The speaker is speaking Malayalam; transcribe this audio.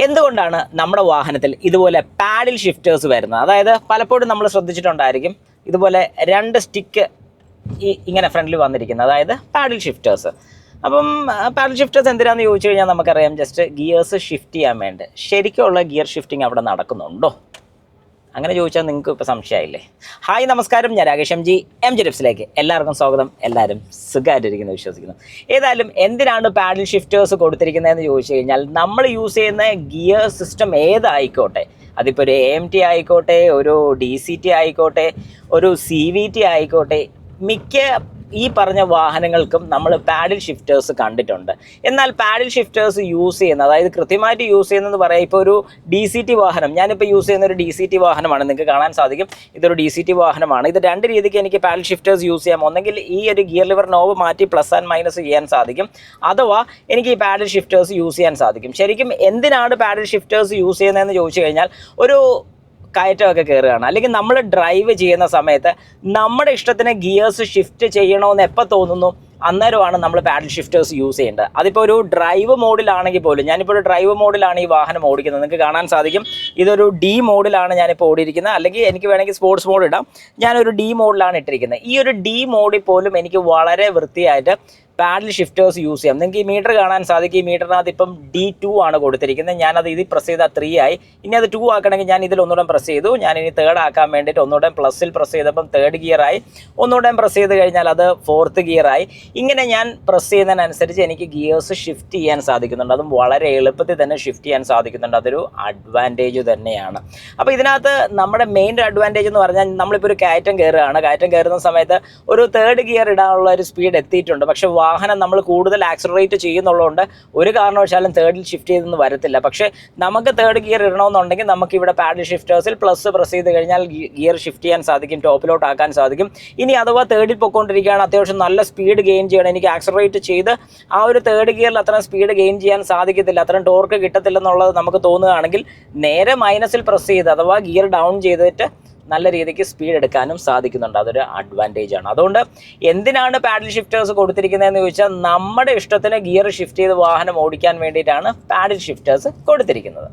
എന്തുകൊണ്ടാണ് നമ്മുടെ വാഹനത്തിൽ ഇതുപോലെ പാഡിൽ ഷിഫ്റ്റേഴ്സ് വരുന്നത്? അതായത് പലപ്പോഴും നമ്മൾ ശ്രദ്ധിച്ചിട്ടുണ്ടായിരിക്കും ഇതുപോലെ രണ്ട് സ്റ്റിക്ക് ഇങ്ങനെ ഫ്രണ്ടിൽ വന്നിരിക്കുന്നത്, അതായത് പാഡിൽ ഷിഫ്റ്റേഴ്സ്. അപ്പം പാഡിൽ ഷിഫ്റ്റേഴ്സ് എന്തിനാണെന്ന് ചോദിച്ചു കഴിഞ്ഞാൽ നമുക്കറിയാം, ജസ്റ്റ് ഗിയേഴ്സ് ഷിഫ്റ്റ് ചെയ്യാൻ വേണ്ടി. ശരിക്കുള്ള ഗിയർ ഷിഫ്റ്റിംഗ് അവിടെ നടക്കുന്നുണ്ടോ? അങ്ങനെ ചോദിച്ചാൽ നിങ്ങൾക്ക് ഇപ്പോൾ സംശയമായില്ലേ? ഹായ്, നമസ്കാരം. ഞാൻ രാകേഷ് എം ജി ടിപ്സിലേക്ക് എല്ലാവർക്കും സ്വാഗതം. എല്ലാവരും സുഖമായിട്ടിരിക്കുന്നു വിശ്വസിക്കുന്നു. ഏതായാലും എന്തിനാണ് പാഡിൽ ഷിഫ്റ്റേഴ്സ് കൊടുത്തിരിക്കുന്നതെന്ന് ചോദിച്ചു കഴിഞ്ഞാൽ, നമ്മൾ യൂസ് ചെയ്യുന്ന ഗിയർ സിസ്റ്റം ഏതായിക്കോട്ടെ, അതിപ്പോൾ ഒരു AMT ആയിക്കോട്ടെ, ഒരു DCT ആയിക്കോട്ടെ, ഒരു CVT ആയിക്കോട്ടെ, മിക്ക ഈ പറഞ്ഞ വാഹനങ്ങൾക്കും നമ്മൾ പാഡിൽ ഷിഫ്റ്റേഴ്സ് കണ്ടിട്ടുണ്ട്. എന്നാൽ പാഡിൽ ഷിഫ്റ്റേഴ്സ് യൂസ് ചെയ്യുന്നത്, അതായത് കൃത്യമായിട്ട് യൂസ് ചെയ്യുന്നതെന്ന് പറയാം, ഇപ്പോൾ ഒരു DCT വാഹനം, ഞാനിപ്പോൾ യൂസ് ചെയ്യുന്ന ഒരു DCT വാഹനമാണ്. നിങ്ങൾക്ക് കാണാൻ സാധിക്കും ഇതൊരു DCT വാഹനമാണ്. ഇത് രണ്ട് രീതിക്ക് എനിക്ക് പാഡിൽ ഷിഫ്റ്റേഴ്സ് യൂസ് ചെയ്യാം. ഒന്നെങ്കിൽ ഈ ഒരു ഗിയർ ലിവർ നോബ് മാറ്റി പ്ലസ് ആൻഡ് മൈനസ് ചെയ്യാൻ സാധിക്കും, അഥവാ എനിക്ക് ഈ പാഡിൽ ഷിഫ്റ്റേഴ്സ് യൂസ് ചെയ്യാൻ സാധിക്കും. ശരിക്കും എന്തിനാണ് പാഡിൽ ഷിഫ്റ്റേഴ്സ് യൂസ് ചെയ്യുന്നതെന്ന് ചോദിച്ചു കഴിഞ്ഞാൽ, ഒരു കയറ്റമൊക്കെ കയറുകയാണ്, അല്ലെങ്കിൽ നമ്മൾ ഡ്രൈവ് ചെയ്യുന്ന സമയത്ത് നമ്മുടെ ഇഷ്ടത്തിന് ഗിയേഴ്സ് ഷിഫ്റ്റ് ചെയ്യണമെന്ന് എപ്പോൾ തോന്നുന്നു, അന്നേരമാണ് നമ്മൾ പാഡിൽ ഷിഫ്റ്റേഴ്സ് യൂസ് ചെയ്യേണ്ടത്. അതിപ്പോൾ ഒരു ഡ്രൈവ് മോഡിലാണെങ്കിൽ പോലും, ഞാനിപ്പോൾ ഒരു ഡ്രൈവ് മോഡിലാണ് ഈ വാഹനം ഓടിക്കുന്നത്. നിങ്ങൾക്ക് കാണാൻ സാധിക്കും ഇതൊരു D മോഡിലാണ് ഞാനിപ്പോൾ ഓടിയിരിക്കുന്നത്, അല്ലെങ്കിൽ എനിക്ക് വേണമെങ്കിൽ സ്പോർട്സ് മോഡ് ഇടാം. ഞാനൊരു D മോഡിലാണ് ഇട്ടിരിക്കുന്നത്. ഈ ഒരു D മോഡിൽ പോലും എനിക്ക് വളരെ വൃത്തിയായിട്ട് പാഡിൽ ഷിഫ്റ്റേഴ്സ് യൂസ് ചെയ്യാം. നിങ്ങൾക്ക് ഈ മീറ്റർ കാണാൻ സാധിക്കും. ഈ മീറ്ററിനകത്ത് ഇപ്പം D2 ആണ് കൊടുത്തിരിക്കുന്നത്. ഞാനത് ഇതിൽ പ്രസ് ചെയ്താൽ 3 ആയി. ഇനി അത് 2 ആക്കണമെങ്കിൽ ഞാൻ ഇതിൽ ഒന്നുകൂടെ പ്രസ് ചെയ്തു. ഞാനിനി തേർഡ് ആക്കാൻ വേണ്ടിയിട്ട് ഒന്നുകൂടെ പ്ലസ്സിൽ പ്രസ് ചെയ്തപ്പം തേർഡ് ഗിയറായി. ഒന്നുകൂടെ പ്രസ് ചെയ്ത് കഴിഞ്ഞാൽ അത് 4th ഗിയറായി. ഇങ്ങനെ ഞാൻ പ്രസ് ചെയ്യുന്നതിനനുസരിച്ച് എനിക്ക് ഗിയേഴ്സ് ഷിഫ്റ്റ് ചെയ്യാൻ സാധിക്കുന്നുണ്ട്. അതും വളരെ എളുപ്പത്തിൽ തന്നെ ഷിഫ്റ്റ് ചെയ്യാൻ സാധിക്കുന്നുണ്ട്. അതൊരു അഡ്വാൻറ്റേജ് തന്നെയാണ്. അപ്പോൾ ഇതിനകത്ത് നമ്മുടെ മെയിൻ അഡ്വാൻറ്റേജ് എന്ന് പറഞ്ഞാൽ, നമ്മളിപ്പോൾ ഒരു കയറ്റം കയറുകയാണ്. കയറ്റം കയറുന്ന സമയത്ത് ഒരു തേർഡ് ഗിയർ ഇടാനുള്ള ഒരു സ്പീഡ് എത്തിയിട്ടുണ്ട്. പക്ഷേ വാഹനം നമ്മൾ കൂടുതൽ ആക്സലറേറ്റ് ചെയ്യുന്നുള്ളതുകൊണ്ട് ഒരു കാരണവശാലും തേർഡിൽ ഷിഫ്റ്റ് ചെയ്തൊന്നും വരത്തില്ല. പക്ഷേ നമുക്ക് തേർഡ് ഗിയർ ഇടണമെന്നുണ്ടെങ്കിൽ നമുക്ക് ഇവിടെ പാഡിൽ ഷിഫ്റ്റേഴ്സിൽ പ്ലസ് പ്രസ് ചെയ്ത് കഴിഞ്ഞാൽ ഗിയർ ഷിഫ്റ്റ് ചെയ്യാൻ സാധിക്കും, ടോപ്പിലോട്ട് ആക്കാൻ സാധിക്കും. ഇനി അഥവാ തേർഡിൽ പൊയ്ക്കൊണ്ടിരിക്കുകയാണ്, അത്യാവശ്യം നല്ല സ്പീഡ് ഗെയിൻ ചെയ്യണം, എനിക്ക് ആക്സലറേറ്റ് ചെയ്ത് ആ ഒരു തേർഡ് ഗിയറിൽ അത്രയും സ്പീഡ് ഗെയിൻ ചെയ്യാൻ സാധിക്കത്തില്ല, അത്രയും ടോർക്ക് കിട്ടത്തില്ലെന്നുള്ളത് നമുക്ക് തോന്നുകയാണെങ്കിൽ നേരെ മൈനസിൽ പ്രസ് ചെയ്ത് അഥവാ ഗിയർ ഡൗൺ ചെയ്തിട്ട് നല്ല രീതിക്ക് സ്പീഡ് എടുക്കാനും സാധിക്കുന്നുണ്ട്. അതൊരു അഡ്വാൻറ്റേജ് ആണ്. അതുകൊണ്ട് എന്തിനാണ് പാഡിൽ ഷിഫ്റ്റേഴ്സ് കൊടുത്തിരിക്കുന്നതെന്ന് ചോദിച്ചാൽ, നമ്മുടെ ഇഷ്ടത്തിന് ഗിയർ ഷിഫ്റ്റ് ചെയ്ത് വാഹനം ഓടിക്കാൻ വേണ്ടിയിട്ടാണ് പാഡിൽ ഷിഫ്റ്റേഴ്സ് കൊടുത്തിരിക്കുന്നത്.